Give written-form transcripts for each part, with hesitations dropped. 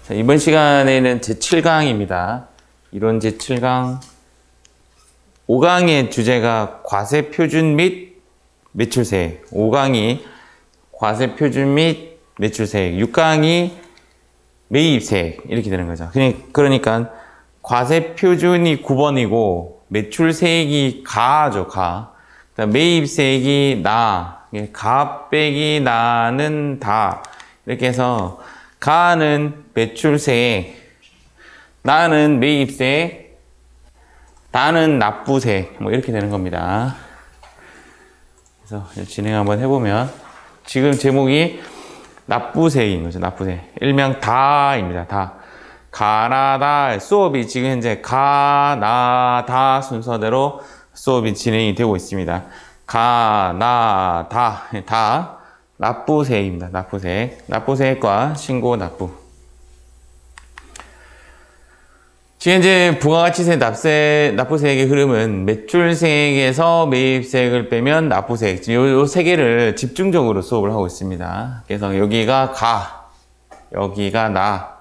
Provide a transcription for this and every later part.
자, 이번 시간에는 제7강입니다. 이론 제7강 5강의 주제가 과세표준 및 매출세액, 5강이 과세표준 및 매출세액, 6강이 매입세액 이렇게 되는 거죠. 그러니까 과세표준이 9번이고 매출세액이 가죠. 가. 매입세액이 나, 가 빼기 나는 다 이렇게 해서 가는 매출세액, 나는 매입세액, 다는 납부세액 뭐 이렇게 되는 겁니다. 그래서 진행 한번 해보면 지금 제목이 납부세액인 거죠. 납부세액. 일명 다입니다. 다. 가나다 수업이 지금 현재 가나다 순서대로 수업이 진행이 되고 있습니다. 가나다 다 납부세액입니다. 납부세액. 납부세액과 신고 납부. 지금 현재 부가가치세 납부세액의 흐름은 매출세액에서 매입세액을 빼면 납부세액. 요 세 개를 집중적으로 수업을 하고 있습니다. 그래서 여기가 가, 여기가 나,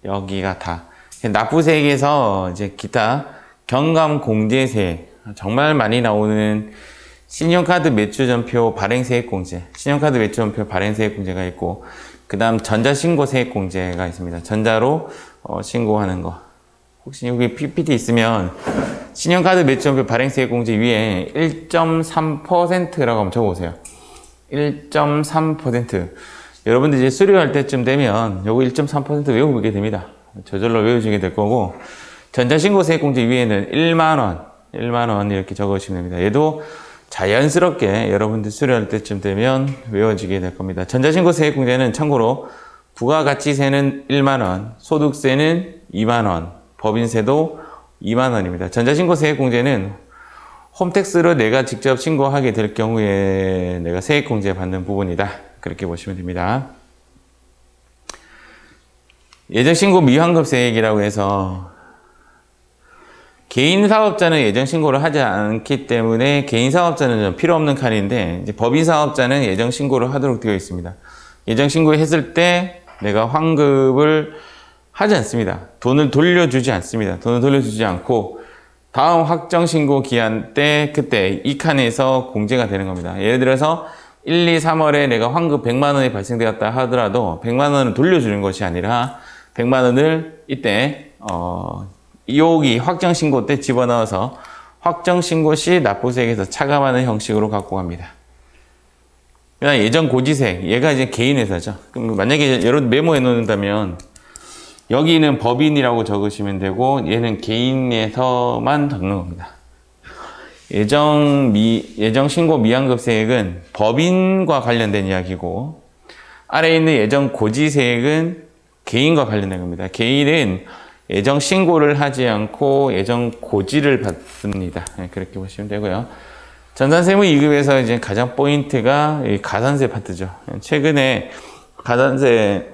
여기가 다. 납부세액에서 이제 기타 경감공제세액, 정말 많이 나오는 신용카드 매출전표 발행세액공제, 신용카드 매출전표 발행세액공제가 있고, 그 다음 전자신고세액공제가 있습니다. 전자로 신고하는 거. 혹시 여기 PPT 있으면 신용카드 매출전표 발행세액공제 위에 1.3%라고 한번 적어보세요. 1.3%. 여러분들 이제 수료할 때쯤 되면 요거 1.3% 외우게 됩니다. 저절로 외우시게 될 거고, 전자신고세액공제 위에는 1만원 이렇게 적으시면 됩니다. 얘도 자연스럽게 여러분들 수료할 때쯤 되면 외워지게 될 겁니다. 전자신고세액공제는 참고로 부가가치세는 1만원, 소득세는 2만원, 법인세도 2만원입니다. 전자신고세액공제는 홈택스로 내가 직접 신고하게 될 경우에 내가 세액공제 받는 부분이다. 그렇게 보시면 됩니다. 예정신고 미환급세액이라고 해서 개인사업자는 예정신고를 하지 않기 때문에 개인사업자는 좀 필요 없는 칸인데, 이제 법인사업자는 예정신고를 하도록 되어 있습니다. 예정신고를 했을 때 내가 환급을 하지 않습니다. 돈을 돌려주지 않습니다. 돈을 돌려주지 않고 다음 확정신고 기한 때 그때 이 칸에서 공제가 되는 겁니다. 예를 들어서 1, 2, 3월에 내가 환급 100만 원이 발생되었다 하더라도 100만 원을 돌려주는 것이 아니라 100만 원을 이때 여기 확정신고 때 집어넣어서 확정신고 시 납부세액에서 차감하는 형식으로 갖고 갑니다. 그다음 예정고지세액, 얘가 이제 개인회사죠. 그럼 만약에 여러분 메모해 놓는다면 여기는 법인이라고 적으시면 되고 얘는 개인에서만 적는 겁니다. 예정신고 미환급세액은 법인과 관련된 이야기고, 아래에 있는 예정고지세액은 개인과 관련된 겁니다. 개인은 예정신고를 하지 않고 예정고지를 받습니다. 그렇게 보시면 되고요. 전산세무 2급에서 이제 가장 포인트가 가산세 파트죠. 최근에 가산세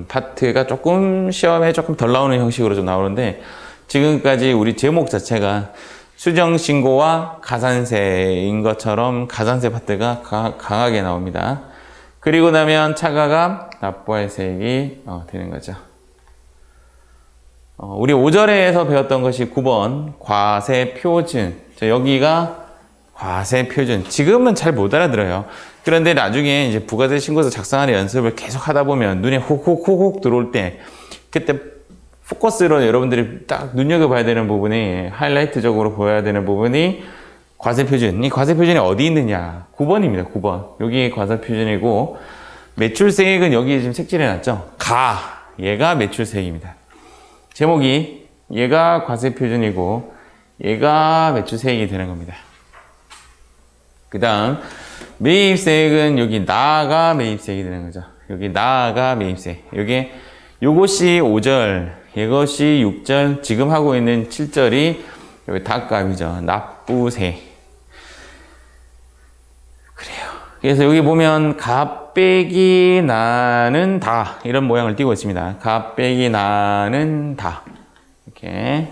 파트가 조금 시험에 조금 덜 나오는 형식으로 좀 나오는데, 지금까지 우리 제목 자체가 수정신고와 가산세인 것처럼 가산세 파트가 강하게 나옵니다. 그리고 나면 차가감, 납부할 세액이 되는 거죠. 우리 5절에서 배웠던 것이 9번 과세표준. 여기가 과세표준. 지금은 잘 못 알아들어요. 그런데 나중에 이제 부가세 신고서 작성하는 연습을 계속 하다 보면 눈에 혹혹 들어올 때, 그때 포커스로 여러분들이 딱 눈여겨봐야 되는 부분이, 하이라이트적으로 보여야 되는 부분이 과세표준. 이 과세표준이 어디 있느냐? 9번입니다. 9번. 여기 과세표준이고, 매출세액은 여기 지금 색칠해놨죠? 얘가 매출세액입니다. 제목이 얘가 과세표준이고 얘가 매출세액이 되는 겁니다. 그 다음 매입세액은 여기 나가 매입세액이 되는 거죠. 여기 나가 매입세액. 요것이 5절, 이것이 6절, 지금 하고 있는 7절이 여기 닭값이죠. 납부세. 그래요. 그래서 여기 보면 값 빼기 나는 다, 이런 모양을 띄고 있습니다. 값 빼기 나는 다. 이렇게.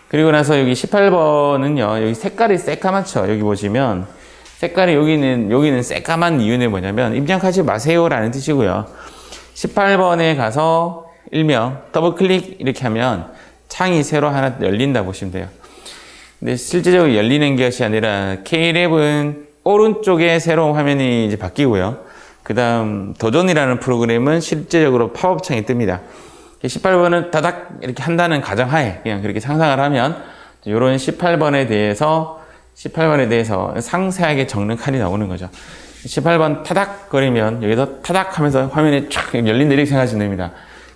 그리고 나서 여기 18번은요, 여기 색깔이 새까맣죠. 여기 보시면 색깔이 여기는 새까만 이유는 뭐냐면 입력하지 마세요라는 뜻이고요. 18번에 가서 일명 더블 클릭 이렇게 하면 창이 새로 하나 열린다 보시면 돼요. 근데 실제적으로 열리는 것이 아니라 K11 오른쪽에 새로운 화면이 이제 바뀌고요. 그 다음 도전이라는 프로그램은 실제적으로 팝업 창이 뜹니다. 18번은 다닥 이렇게 한다는 가정하에 그냥 그렇게 상상을 하면 이런 18번에 대해서 상세하게 적는 칸이 나오는 거죠. 18번 타닥 거리면 여기서 타닥 하면서 화면이 쫙 열린다 이렇게 생각하시면 됩니다.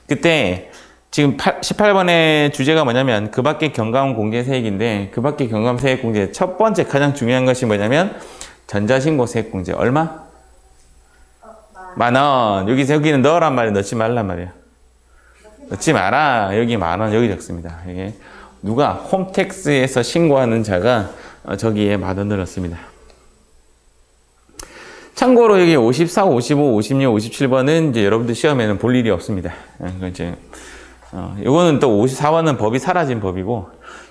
그때 지금 18번의 주제가 뭐냐면 그 밖의 경감 공제 세액인데 그 밖의 경감 세액 공제 첫 번째 가장 중요한 것이 뭐냐면 전자신고 세액 공제 얼마? 10,000원. 여기는 넣으란 말이야. 넣지 말란 말이야. 넣지 마라. 여기 10,000원 여기 적습니다. 이게 누가 홈택스에서 신고하는 자가 저기에 10,000원 넣었습니다. 참고로 여기 54, 55, 56, 57번은 이제 여러분들 시험에는 볼 일이 없습니다. 이제 이거는 또 54번은 법이 사라진 법이고,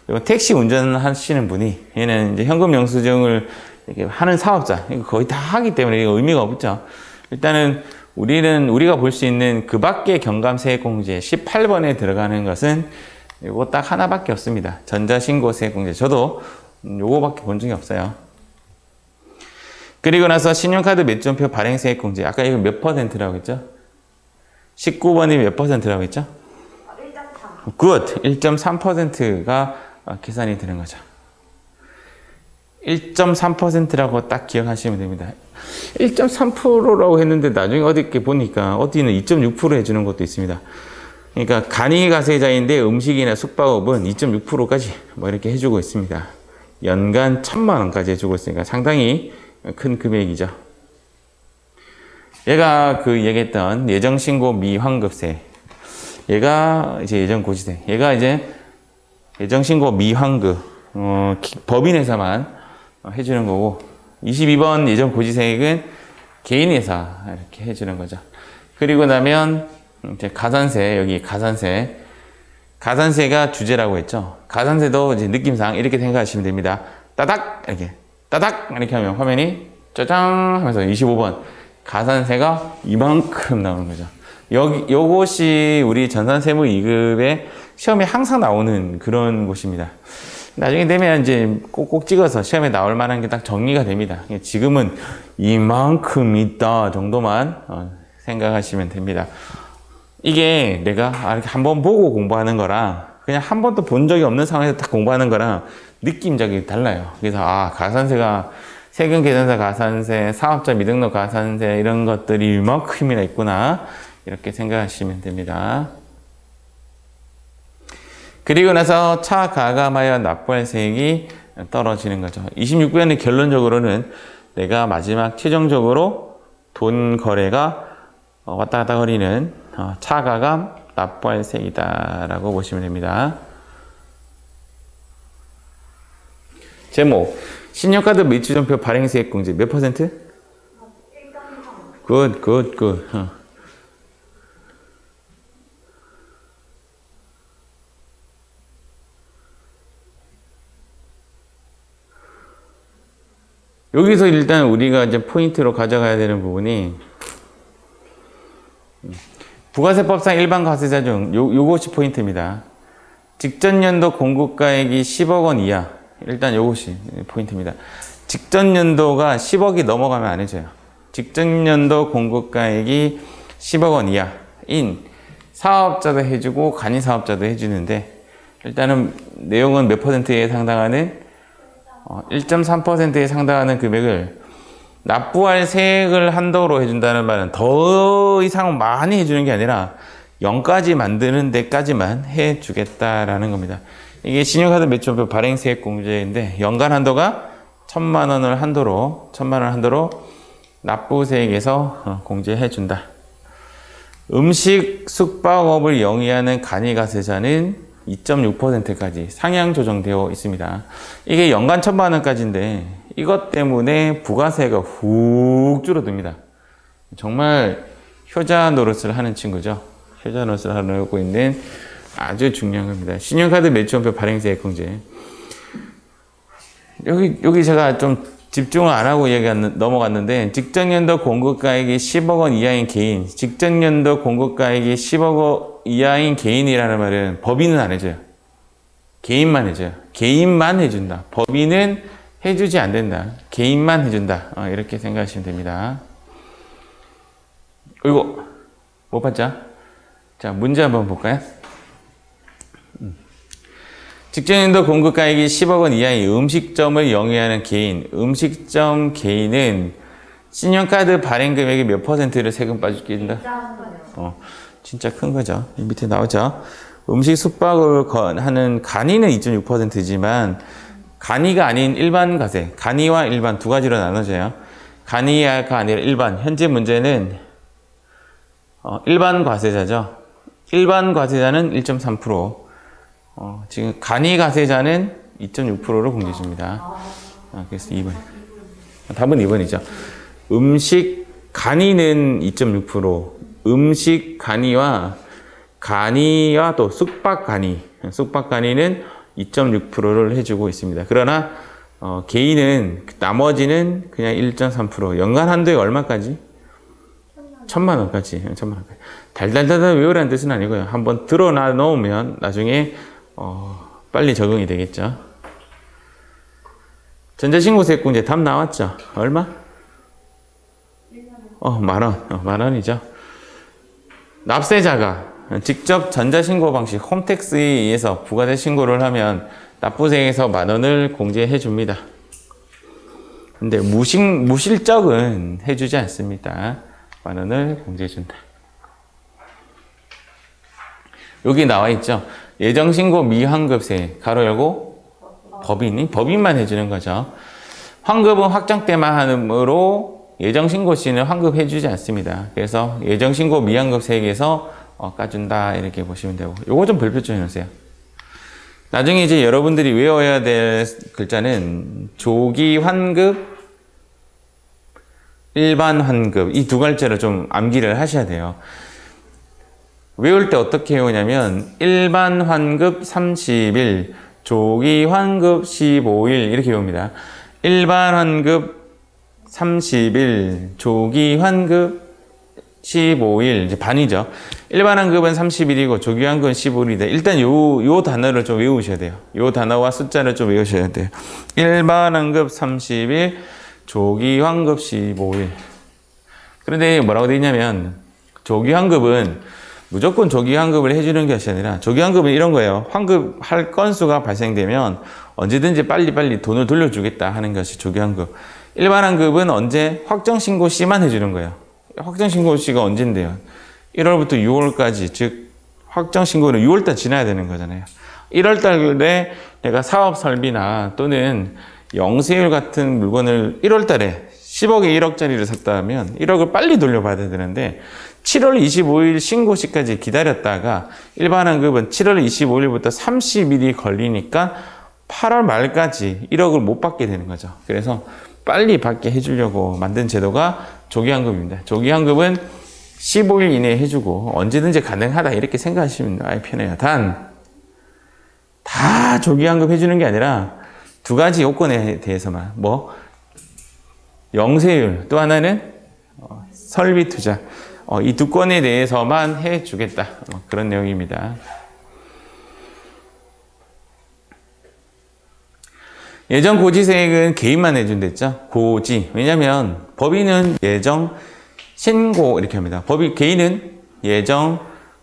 이건 택시 운전하시는 분이 얘는 이제 현금 영수증을 이렇게 하는 사업자 이거 거의 다 하기 때문에 이거 의미가 없죠. 일단은 우리가 볼 수 있는 그 밖의 경감세액공제 18번에 들어가는 것은 이거 딱 하나밖에 없습니다. 전자신고세액공제. 저도 요거밖에 본 적이 없어요. 그리고 나서 신용카드 매점표 발행세액공제. 아까 이거 몇 퍼센트라고 했죠? 19번이 몇 퍼센트라고 했죠? 1.3. 굿! 1.3%가 계산이 되는 거죠. 1.3%라고 딱 기억하시면 됩니다. 1.3%라고 했는데 나중에 어디 이렇게 보니까 어디는 2.6% 해주는 것도 있습니다. 그러니까 간이가세자인데 음식이나 숙박업은 2.6%까지 뭐 이렇게 해주고 있습니다. 연간 1,000만 원까지 해주고 있으니까 상당히 큰 금액이죠. 얘가 그 얘기했던 예정신고 미환급세. 얘가 이제 예정고지세. 얘가 이제 예정신고 미환급. 법인회사만 해주는 거고, 22번 예정고지세액은 개인회사 이렇게 해주는 거죠. 그리고 나면 이제 가산세, 여기 가산세가 주제라고 했죠. 가산세도 이제 느낌상 이렇게 생각하시면 됩니다. 따닥 이렇게 하면 화면이 짜장 하면서 25번 가산세가 이만큼 나오는 거죠. 요것이 우리 전산세무 2급의 시험에 항상 나오는 그런 곳입니다. 나중에 되면 이제 꼭꼭 찍어서 시험에 나올 만한 게 딱 정리가 됩니다. 지금은 이만큼 있다 정도만 생각하시면 됩니다. 이게 내가 이렇게 한번 보고 공부하는 거랑 그냥 한 번도 본 적이 없는 상황에서 딱 공부하는 거랑 느낌적이 달라요. 그래서 가산세가 세금 계산서 가산세, 사업자 미등록 가산세 이런 것들이 이만큼이나 있구나 이렇게 생각하시면 됩니다. 그리고 나서 차가감하여 납부할 세액이 떨어지는 거죠. 26번의 결론적으로는 내가 마지막 최종적으로 돈 거래가 왔다 갔다 거리는 차가감 납부할 세액이다 라고 보시면 됩니다. 제목 신용카드 매출점표 발행세액공제 몇 퍼센트? 1.3. 굿. 여기서 일단 우리가 이제 포인트로 가져가야 되는 부분이 부가세법상 일반 과세자 중 요것이 포인트입니다. 직전 연도 공급가액이 10억 원 이하. 일단 요것이 포인트입니다. 직전 연도가 10억이 넘어가면 안 해줘요. 직전 연도 공급가액이 10억 원 이하인 사업자도 해주고 간이사업자도 해주는데 일단은 내용은 몇 퍼센트에 상당하는 1.3%에 상당하는 금액을 납부할 세액을 한도로 해준다는 말은 더 이상 많이 해주는 게 아니라 0까지 만드는 데까지만 해주겠다라는 겁니다. 이게 신용카드 매출표 발행세액 공제인데 연간 한도가 1,000만 원을 한도로 납부세액에서 공제해준다. 음식 숙박업을 영위하는 간이가세자는 2.6%까지 상향 조정되어 있습니다. 이게 연간 1,000만 원까지인데 이것 때문에 부가세가 훅 줄어듭니다. 정말 효자 노릇을 하는 친구죠. 효자 노릇을 하고 있는 아주 중요한 겁니다. 신용카드 매출표 발행세액 공제. 여기 제가 좀 집중을 안 하고 넘어갔는데 직전년도 공급가액이 10억 원 이하인 개인, 직전년도 공급가액이 10억 원 이하인 개인이라는 말은 법인은 안 해줘요. 개인만 해줘요. 개인만 해준다. 법인은 해주지 안 된다. 개인만 해준다. 이렇게 생각하시면 됩니다. 이거 못 봤죠? 자, 문제 한번 볼까요? 직전년도 공급가액이 10억 원 이하의 음식점을 영위하는 개인, 음식점 개인은 신용카드 발행 금액의 몇 %를 세금 빠지긴다? 진짜 큰 거죠. 이 밑에 나오죠. 음식 숙박을 하는 간이는 2.6%지만 간이가 아닌 일반 과세, 간이와 일반 두 가지로 나눠져요. 간이가 아니라 일반. 현재 문제는 일반 과세자죠. 일반 과세자는 1.3%. 지금 간이 과세자는 2.6%로 공개해 줍니다. 그래서 2번. 답은 2번이죠. 음식 간이는 2.6%, 음식 간이와 또 숙박 간이는 2.6%를 해주고 있습니다. 그러나 개인은 나머지는 그냥 1.3%. 연간 한도에 얼마까지? 1,000만 원까지. 1,000만 원까지. 달달달달 외우라는 뜻은 아니고요. 한번 드러나 놓으면 나중에 빨리 적응이 되겠죠. 전자신고세액 이제 답 나왔죠? 얼마? 10,000원. 10,000원이죠. 납세자가 직접 전자신고 방식 홈택스에 의해서 부가세 신고를 하면 납부세액에서 10,000원을 공제해 줍니다. 근데 무실적은 해주지 않습니다. 10,000원을 공제해 준다. 여기 나와 있죠. 예정신고 미환급세, 가로 열고 법인만 해주는 거죠. 환급은 확정 때만 하므로 예정신고 시는 환급해주지 않습니다. 그래서 예정신고 미환급세액에서 까준다 이렇게 보시면 되고, 요거 좀 별표 좀 해놓으세요. 나중에 이제 여러분들이 외워야 될 글자는 조기 환급, 일반 환급 이 두 글자를 좀 암기를 하셔야 돼요. 외울 때 어떻게 외우냐면 일반 환급 30일, 조기 환급 15일 이렇게 외웁니다. 일반 환급 30일, 조기 환급 15일, 이제 반이죠. 일반 환급은 30일이고 조기 환급은 15일이다. 일단 요 단어를 좀 외우셔야 돼요. 요 단어와 숫자를 좀 외우셔야 돼요. 일반 환급 30일, 조기 환급 15일. 그런데 뭐라고 되어 있냐면 조기 환급은 무조건 조기 환급을 해주는 것이 아니라 조기 환급은 이런 거예요. 환급할 건수가 발생되면 언제든지 빨리빨리 돈을 돌려주겠다 하는 것이 조기 환급. 일반 환급은 언제? 확정신고 시만 해주는 거예요. 확정신고 시가 언젠데요? 1월부터 6월까지, 즉 확정신고는 6월달 지나야 되는 거잖아요. 1월달에 내가 사업 설비나 또는 영세율 같은 물건을 1월달에 10억에 1억짜리를 샀다 하면 1억을 빨리 돌려받아야 되는데 7월 25일 신고시까지 기다렸다가 일반 환급은 7월 25일부터 30일이 걸리니까 8월 말까지 1억을 못 받게 되는 거죠. 그래서 빨리 받게 해주려고 만든 제도가 조기환급입니다. 조기환급은 15일 이내에 해주고 언제든지 가능하다 이렇게 생각하시면 아예 편해요. 단 다 조기환급 해주는 게 아니라 두 가지 요건에 대해서만, 영세율, 또 하나는 설비 투자, 이 두 건에 대해서만 해주겠다, 그런 내용입니다. 예정 고지세액은 개인만 해준댔죠. 고지. 왜냐면 법인은 예정 신고 이렇게 합니다. 개인은 예정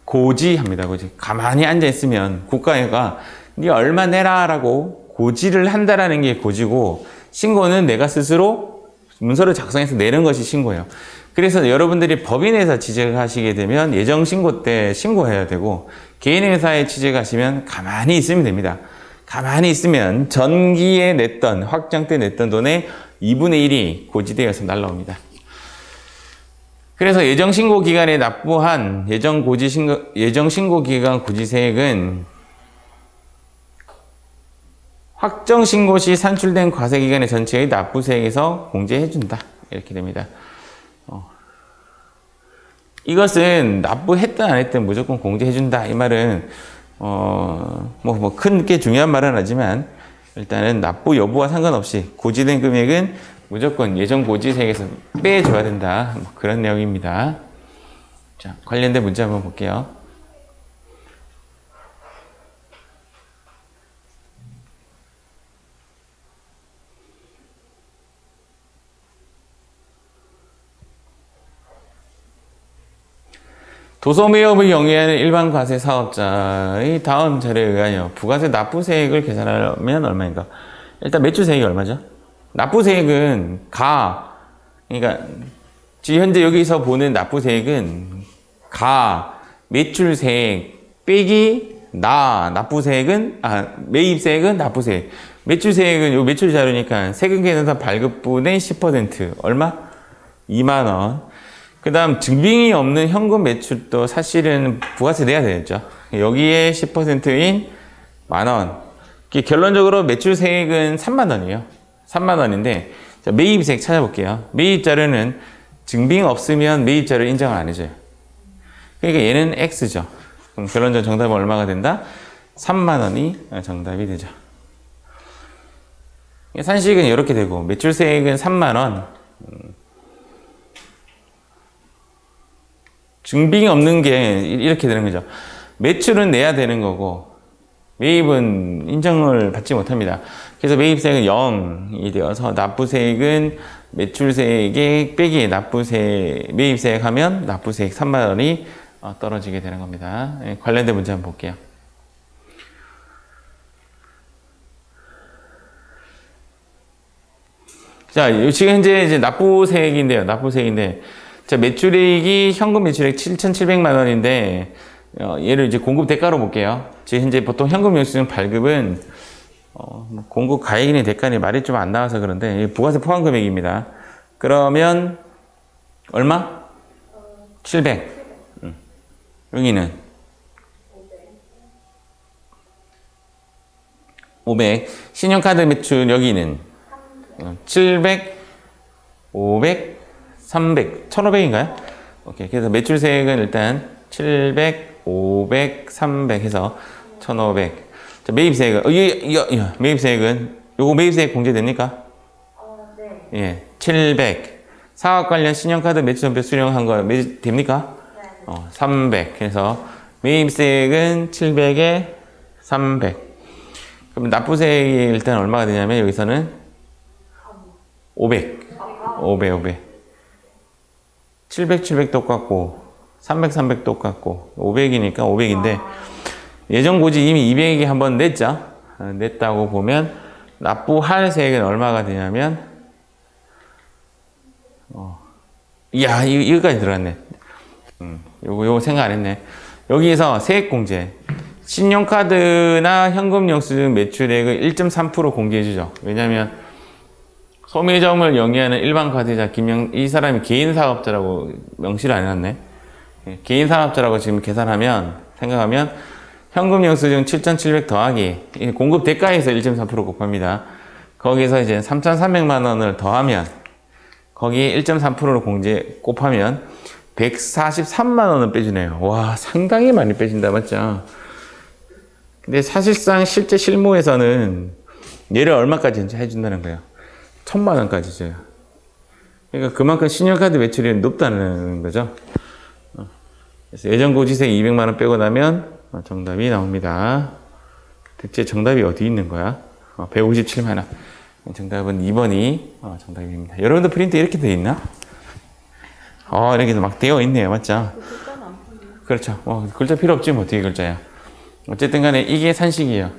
고지합니다. 고지. 가만히 앉아 있으면 국가가 네 얼마 내라라고 고지를 한다라는 게 고지고, 신고는 내가 스스로 문서를 작성해서 내는 것이 신고예요. 그래서 여러분들이 법인회사 취직하시게 되면 예정 신고 때 신고해야 되고, 개인회사에 취직하시면 가만히 있으면 됩니다. 가만히 있으면 전기에 냈던, 확정 때 냈던 돈의 2분의 1이 고지되어서 날라옵니다. 그래서 예정신고 기간에 납부한 예정신고 기간 고지세액은 확정신고 시 산출된 과세기간의 전체의 납부세액에서 공제해준다. 이렇게 됩니다. 이것은 납부했든 안 했든 무조건 공제해준다. 이 말은 큰 게 중요한 말은 하지만 일단은 납부 여부와 상관없이 고지된 금액은 무조건 예정 고지세액에서 빼줘야 된다. 뭐 그런 내용입니다. 자, 관련된 문제 한번 볼게요. 도소매업을 영위하는 일반 과세 사업자의 다음 자료에 의하여 부가세 납부세액을 계산하면 얼마인가? 일단 매출세액이 얼마죠? 납부세액은 그러니까 지금 현재 여기서 보는 납부세액은 매출세액 빼기 납부세액은 매입세액은 납부세액. 매출세액은 요 매출 자료니까 세금 계산서 발급분의 10% 얼마? 2만 원. 그 다음 증빙이 없는 현금 매출도 사실은 부가세 내야 되겠죠. 여기에 10%인 만원. 결론적으로 매출세액은 3만 원이에요. 3만 원인데 자, 매입세액 찾아볼게요. 매입 자료는 증빙 없으면 매입 자료 인정을 안 해줘요. 그러니까 얘는 X죠. 그럼 결론적으로 정답은 얼마가 된다? 3만 원이 정답이 되죠. 산식은 이렇게 되고 매출세액은 3만 원. 증빙이 없는 게 이렇게 되는 거죠. 매출은 내야 되는 거고 매입은 인정을 받지 못합니다. 그래서 매입세액은 0이 되어서 납부세액은 매출세액에 빼기 매입세액 하면 납부세액 3만 원이 떨어지게 되는 겁니다. 관련된 문제 한번 볼게요. 자, 지금 현재 이제 납부세액인데요. 자, 매출액이 현금 매출액 7,700만 원인데 얘를 이제 공급 대가로 볼게요. 지금 현재 보통 현금 영수증 발급은 공급 가액이니 대가니 말이 좀 안 나와서 그런데 부가세 포함 금액입니다. 그러면 얼마? 700. 여기는 500. 신용카드 매출 여기는 700, 500, 300, 1,500인가요? 오케이. 그래서 매출세액은 일단 700, 500, 300 해서 1,500. 자, 매입세액은, 매입세액은, 요거 매입세액 공제됩니까? 네. 예, 700. 사업 관련 신용카드 매출전표 수령한 거 됩니까? 네. 300. 그래서 매입세액은 700에 300. 그럼 납부세액이 일단 얼마가 되냐면 여기서는 500. 700 똑같고 300 똑같고 500이니까 500인데 예정 고지 이미 200이 한번 냈죠. 냈다고 보면 납부할 세액은 얼마가 되냐면 이거까지 들어갔네. 요거 생각 안 했네. 여기에서 세액공제 신용카드나 현금 영수증 매출액을 1.3% 공개해 주죠. 왜냐하면 소매점을 영위하는 일반 과세자 이 사람이 개인 사업자라고 명시를 안 해놨네. 개인 사업자라고 지금 생각하면 현금 영수증 7,700 더하기 공급 대가에서 1.4% 곱합니다. 거기서 이제 3,300만 원을 더하면 거기에 1.3%를 곱하면 143만 원을 빼주네요. 와, 상당히 많이 빼준다, 맞죠? 근데 사실상 실제 실무에서는 얘를 얼마까지 해준다는 거예요? 1,000만 원까지 줘요. 그러니까 그만큼 신용카드 매출이 높다는 거죠. 그래서 예정고지세 200만 원 빼고 나면 정답이 나옵니다. 대체 정답이 어디 있는 거야? 157만 원. 정답은 2번이 정답입니다. 여러분들 프린트 이렇게 되어 있나? 이렇게 막 되어 있네요. 맞죠? 그렇죠. 글자 필요 없지 뭐 뒤에 글자야. 어쨌든 간에 이게 산식이에요.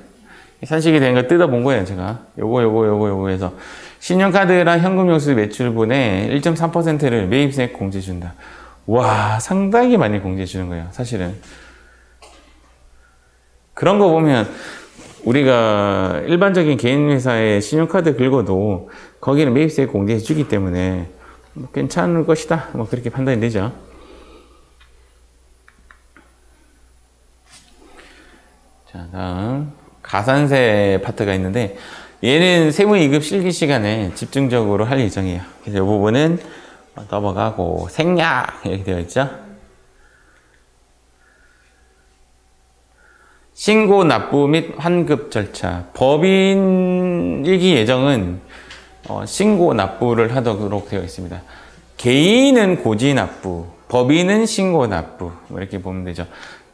산식이 된 거 뜯어본 거예요, 제가. 요거 해서. 신용카드랑 현금영수 매출분의 1.3%를 매입세액 공제해준다. 와, 상당히 많이 공제해주는 거예요, 사실은. 그런 거 보면, 우리가 일반적인 개인 회사에 신용카드 긁어도 거기는 매입세액 공제해주기 때문에 괜찮을 것이다. 그렇게 판단이 되죠. 자, 다음. 가산세 파트가 있는데, 얘는 세무이급 실기 시간에 집중적으로 할 예정이에요. 그래서 이 부분은 넘어가고, 생략! 이렇게 되어 있죠. 신고 납부 및 환급 절차. 법인 일기 예정은 신고 납부를 하도록 되어 있습니다. 개인은 고지 납부, 법인은 신고 납부 이렇게 보면 되죠.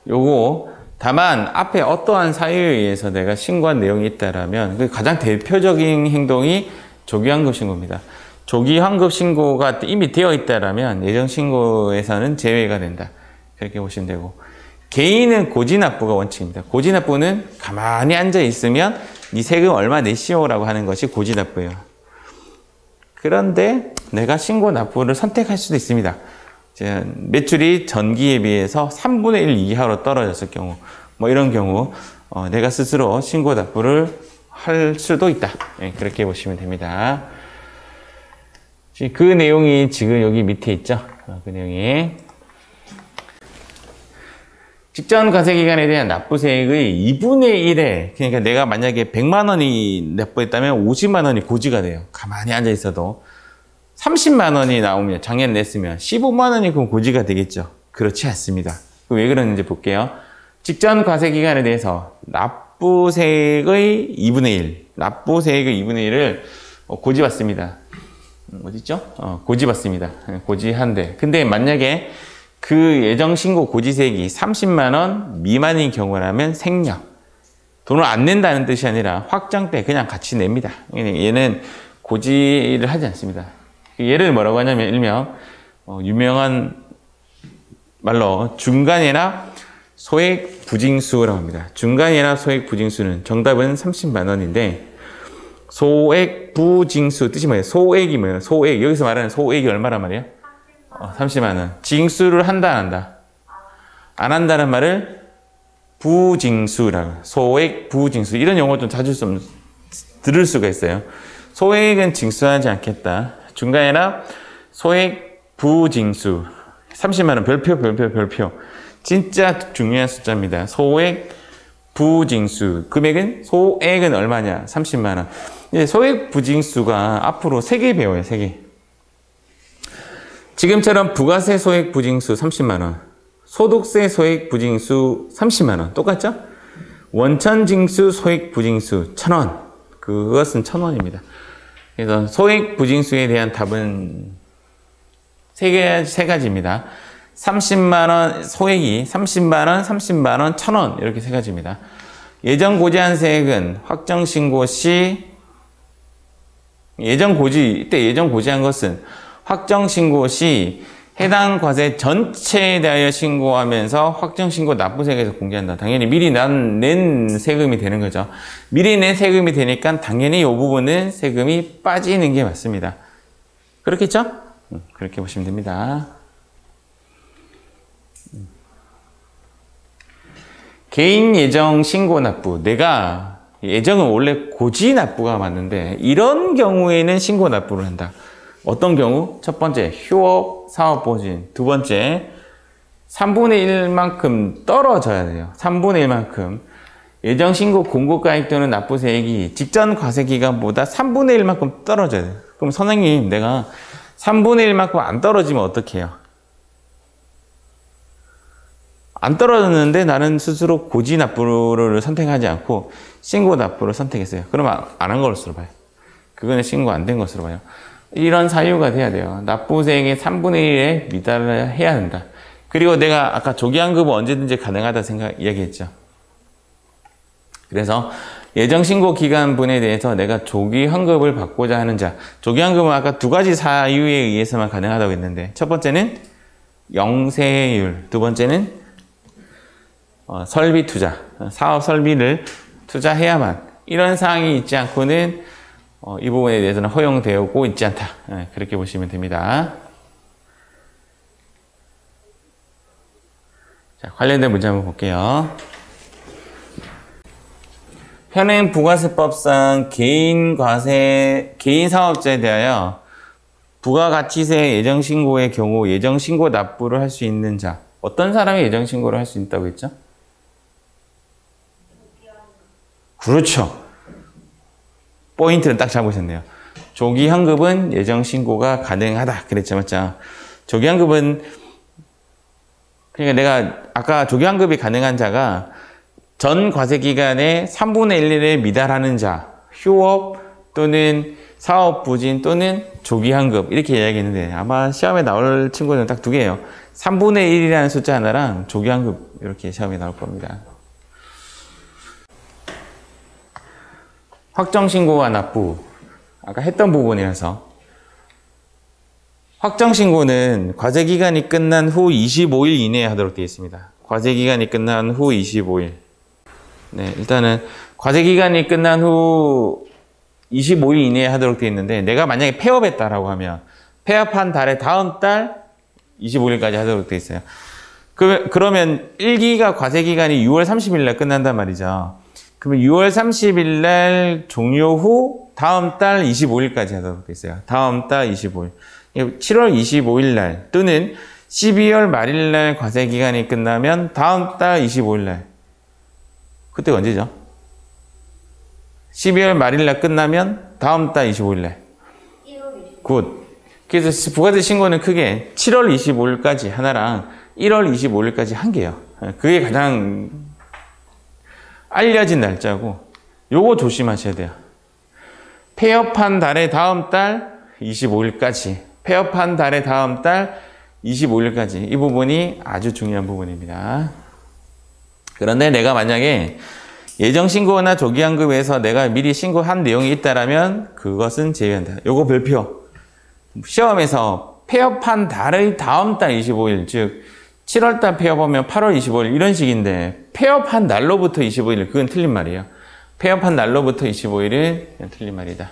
요거 다만 앞에 어떠한 사유에 의해서 내가 신고한 내용이 있다라면 그 가장 대표적인 행동이 조기환급 신고입니다. 조기환급 신고가 이미 되어 있다라면 예정 신고에서는 제외가 된다. 그렇게 보시면 되고, 개인은 고지 납부가 원칙입니다. 고지 납부는 가만히 앉아 있으면 네 세금 얼마 내시오라고 하는 것이 고지 납부예요. 그런데 내가 신고 납부를 선택할 수도 있습니다. 매출이 전기에 비해서 3분의 1 이하로 떨어졌을 경우, 뭐 이런 경우 내가 스스로 신고 납부를 할 수도 있다. 네, 그렇게 보시면 됩니다. 그 내용이 지금 여기 밑에 있죠. 그 내용이 직전 과세기간에 대한 납부세액의 2분의 1에, 그러니까 내가 만약에 100만 원이 납부했다면 50만 원이 고지가 돼요. 가만히 앉아 있어도. 30만 원이 나오면, 작년에 냈으면 15만 원이 그럼 고지가 되겠죠. 그렇지 않습니다. 왜 그러는지 볼게요. 직전 과세기간에 대해서 납부세액의 2분의 1, 납부세액의 2분의 1을 고지받습니다. 어딨죠? 고지받습니다. 고지한대. 근데 만약에 그 예정신고 고지세액이 30만 원 미만인 경우라면 생략. 돈을 안 낸다는 뜻이 아니라 확정때 그냥 같이 냅니다. 얘는 고지를 하지 않습니다. 얘를 뭐라고 하냐면 일명 유명한 말로 중간예납 소액 부징수라고 합니다. 중간예납 소액 부징수는 정답은 30만 원인데 소액 부징수 뜻이 뭐예요? 소액이 뭐예요? 소액. 여기서 말하는 소액이 얼마란 말이에요? 30만 원. 징수를 한다, 안 한다? 안 한다는 말을 부징수라고. 소액 부징수. 이런 용어 좀 자주 좀 들을 수가 있어요. 소액은 징수하지 않겠다. 중간에나 소액 부징수. 30만 원. 별표. 진짜 중요한 숫자입니다. 소액 부징수. 금액은, 소액은 얼마냐? 30만 원. 이제 소액 부징수가 앞으로 3개 배워요, 3개. 지금처럼 부가세 소액 부징수 30만 원, 소득세 소액 부징수 30만 원 똑같죠? 원천 징수 소액 부징수 1,000원. 그것은 1,000원입니다. 그래서 소액 부징수에 대한 답은 세 가지입니다. 30만 원 소액이 30만 원, 30만 원, 1,000원 이렇게 세 가지입니다. 예정 고지한 세액은 확정 신고 시 이때 예정 고지한 것은 확정 신고 시 해당 과세 전체에 대하여 신고하면서 확정 신고 납부세액에서 공개한다. 당연히 미리 낸 세금이 되는 거죠. 미리 낸 세금이 되니까 당연히 이 부분은 세금이 빠지는 게 맞습니다. 그렇겠죠? 그렇게 보시면 됩니다. 개인 예정 신고 납부. 내가 예정은 원래 고지 납부가 맞는데 이런 경우에는 신고 납부를 한다. 어떤 경우? 첫 번째, 휴업 사업보진. 두 번째, 3분의 1만큼 떨어져야 돼요. 3분의 1만큼. 예정신고 공고가액 또는 납부세액이 직전 과세기간보다 3분의 1만큼 떨어져야 돼요. 그럼 선생님, 내가 3분의 1만큼 안 떨어지면 어떻게 해요? 안 떨어졌는데 나는 스스로 고지 납부를 선택하지 않고 신고 납부를 선택했어요. 그러면 안 한 것으로 봐요. 그거는 신고 안 된 것으로 봐요. 이런 사유가 돼야 돼요. 납부세액의 3분의 1에 미달을 해야 한다. 그리고 내가 아까 조기환급은 언제든지 가능하다 이야기했죠. 그래서 예정신고 기간분에 대해서 내가 조기환급을 받고자 하는 자. 조기환급은 아까 2가지 사유에 의해서만 가능하다고 했는데 첫 번째는 영세율, 두 번째는 설비 투자. 사업 설비를 투자해야만 이런 사항이 있지 않고는 이 부분에 대해서는 허용되고 있지 않다. 그렇게 보시면 됩니다. 자, 관련된 문제 한번 볼게요. 현행 부가세법상 개인 사업자에 대하여 부가가치세 예정신고의 경우 예정신고 납부를 할 수 있는 자. 어떤 사람이 예정신고를 할 수 있다고 했죠? 그렇죠. 포인트를 딱 잡으셨네요. 조기환급은 예정신고가 가능하다. 그랬죠, 맞죠? 조기환급은, 그러니까 내가 아까 조기환급이 가능한 자가 전 과세기간에 3분의 1에 미달하는 자, 휴업, 또는 사업부진 또는 조기환급 이렇게 이야기했는데 아마 시험에 나올 친구는 딱 두 개예요. 3분의 1이라는 숫자 하나랑 조기환급 이렇게 시험에 나올 겁니다. 확정신고와 납부 아까 했던 부분이라서 확정신고는 과세기간이 끝난 후 25일 이내에 하도록 되어 있습니다. 과세기간이 끝난 후 25일. 네, 일단은 과세기간이 끝난 후 25일 이내에 하도록 되어 있는데 내가 만약에 폐업했다라고 하면 폐업한 달의 다음 달 25일까지 하도록 되어 있어요. 그러면 1기가 과세기간이 6월 30일 날 끝난단 말이죠. 그러면 6월 30일 날 종료 후 다음 달 25일까지 하도록 되어 있어요. 다음 달 25일. 7월 25일 날 또는 12월 말일 날 과세기간이 끝나면 다음 달 25일 날. 그때가 언제죠? 12월 말일 날 끝나면 다음 달 25일 날. 1월 25일. 굿. 그래서 부가세 신고는 크게 7월 25일까지 하나랑 1월 25일까지 한 개예요. 그게 가장 알려진 날짜고 요거 조심하셔야 돼요. 폐업한 달의 다음 달 25일까지 폐업한 달의 다음 달 25일까지 이 부분이 아주 중요한 부분입니다. 그런데 내가 만약에 예정신고나 조기환급에서 내가 미리 신고한 내용이 있다면 그것은 제외한다. 요거 별표. 시험에서 폐업한 달의 다음 달 25일, 즉 7월달 폐업하면 8월 25일 이런 식인데 폐업한 날로부터 25일 그건 틀린 말이에요. 폐업한 날로부터 25일은 틀린 말이다.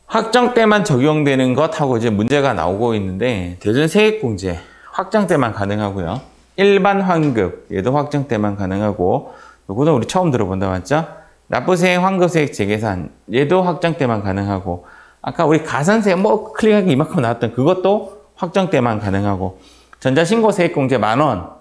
확정 때만 적용되는 것하고 이제 문제가 나오고 있는데 대전 세액공제 확정 때만 가능하고요. 일반 환급 얘도 확정 때만 가능하고 요거는 우리 처음 들어본다 맞죠? 납부세액, 환급세액 재계산 얘도 확정 때만 가능하고 아까 우리 가산세 뭐 클릭하기 이만큼 나왔던 그것도 확정 때만 가능하고 전자신고세액공제 10,000원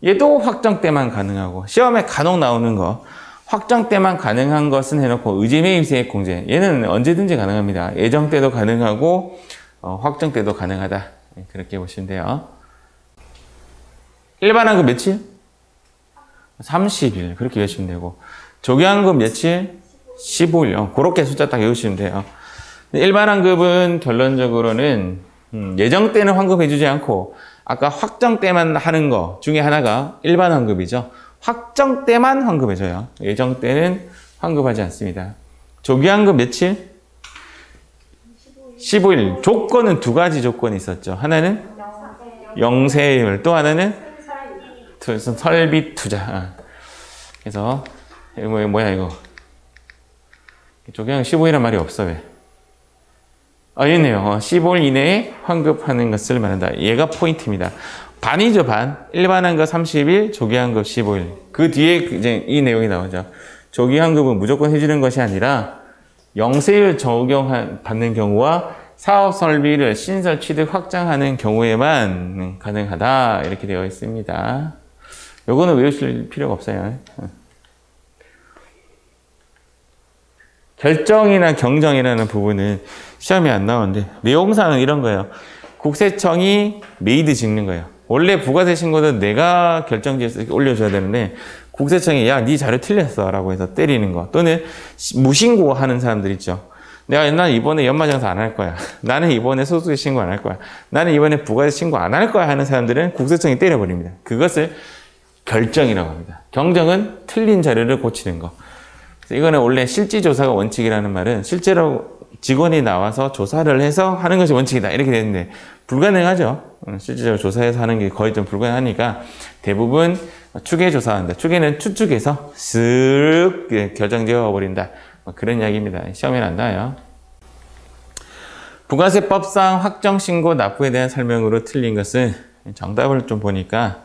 얘도 확정 때만 가능하고 시험에 간혹 나오는 거 확정 때만 가능한 것은 해놓고 의제매입세액공제 얘는 언제든지 가능합니다. 예정 때도 가능하고 확정 때도 가능하다. 그렇게 보시면 돼요. 일반환급 며칠? 30일 그렇게 외우시면 되고 조기환급 며칠? 15일 그렇게 숫자 딱 외우시면 돼요. 일반환급은 결론적으로는 예정 때는 환급해주지 않고 아까 확정 때만 하는 거 중에 하나가 일반환급이죠. 확정 때만 환급해줘요. 예정 때는 환급하지 않습니다. 조기환급 며칠? 15일. 조건은 두 가지 조건이 있었죠. 하나는 영세율, 또 하나는 설비 투자. 그래서 뭐야 이거? 조기환급 15일이란 말이 없어 왜? 있네요. 15일 이내에 환급하는 것을 말한다. 얘가 포인트입니다. 반이죠, 반. 일반환급 30일, 조기환급 15일. 그 뒤에 이제 이 내용이 나오죠. 조기환급은 무조건 해주는 것이 아니라 영세율 적용받는 경우와 사업 설비를 신설 취득 확장하는 경우에만 가능하다. 이렇게 되어 있습니다. 요거는 외우실 필요가 없어요. 결정이나 경정이라는 부분은 시험에 안 나오는데 내용상은 이런 거예요. 국세청이 메이드 찍는 거예요. 원래 부가세 신고는 내가 결정지에서 올려줘야 되는데 국세청이 야, 네 자료 틀렸어 라고 해서 때리는 거 또는 무신고 하는 사람들 있죠. 난 이번에 연말정산 안 할 거야. 나는 이번에 소득세 신고 안 할 거야. 나는 이번에 부가세 신고 안 할 거야 하는 사람들은 국세청이 때려버립니다. 그것을 결정이라고 합니다. 경정은 틀린 자료를 고치는 거. 이거는 원래 실지조사가 원칙이라는 말은 실제로 직원이 나와서 조사를 해서 하는 것이 원칙이다 이렇게 되는데 불가능하죠. 실질적으로 조사해서 하는 게 거의 좀 불가능하니까 대부분 추계조사한다. 추계는 추측해서 쓱 결정지어 버린다. 그런 이야기입니다. 시험에 안 나와요. 부가세법상 확정신고 납부에 대한 설명으로 틀린 것은 정답을 좀 보니까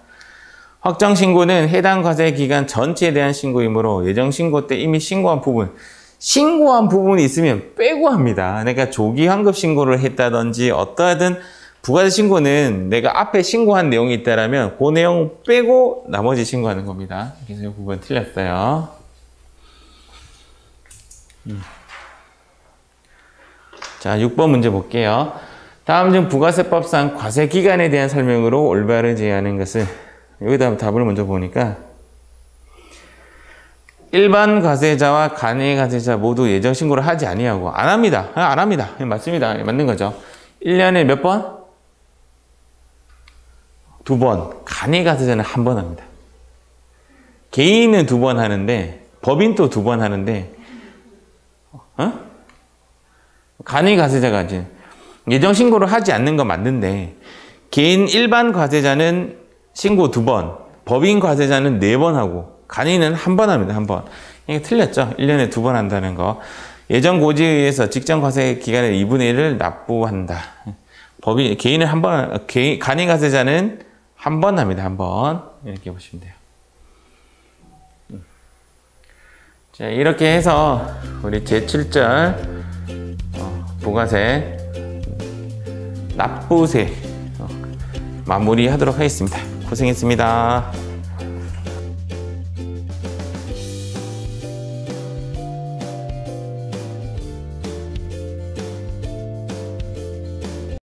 확정신고는 해당 과세 기간 전체에 대한 신고이므로 예정신고 때 이미 신고한 부분이 있으면 빼고 합니다. 그러니까 조기환급 신고를 했다든지 어떠하든 부가세 신고는 내가 앞에 신고한 내용이 있다면 그 내용 빼고 나머지 신고하는 겁니다. 그래서 이 부분 틀렸어요. 자, 6번 문제 볼게요. 다음 중 부가세법상 과세 기간에 대한 설명으로 올바르지 않은 것은 여기다 답을 먼저 보니까 일반 과세자와 간이 과세자 모두 예정 신고를 하지 아니하고 안 합니다. 안 합니다. 맞습니다. 맞는 거죠. 1년에 몇 번? 2번. 간이 과세자는 1번 합니다. 개인은 2번 하는데 법인도 2번 하는데 간이 과세자가 이제 예정 신고를 하지 않는 건 맞는데 개인 일반 과세자는 신고 2번, 법인 과세자는 4번 하고 간이는 1번 합니다. 1번. 이게 틀렸죠? 1년에 2번 한다는 거. 예정 고지에 의해서 직전 과세 기간의 2분의 1을 납부한다. 개인은 1번, 간이 과세자는 1번 합니다. 1번. 이렇게 보시면 돼요. 자, 이렇게 해서 우리 제7절 부가세 납부세 마무리하도록 하겠습니다. 고생했습니다.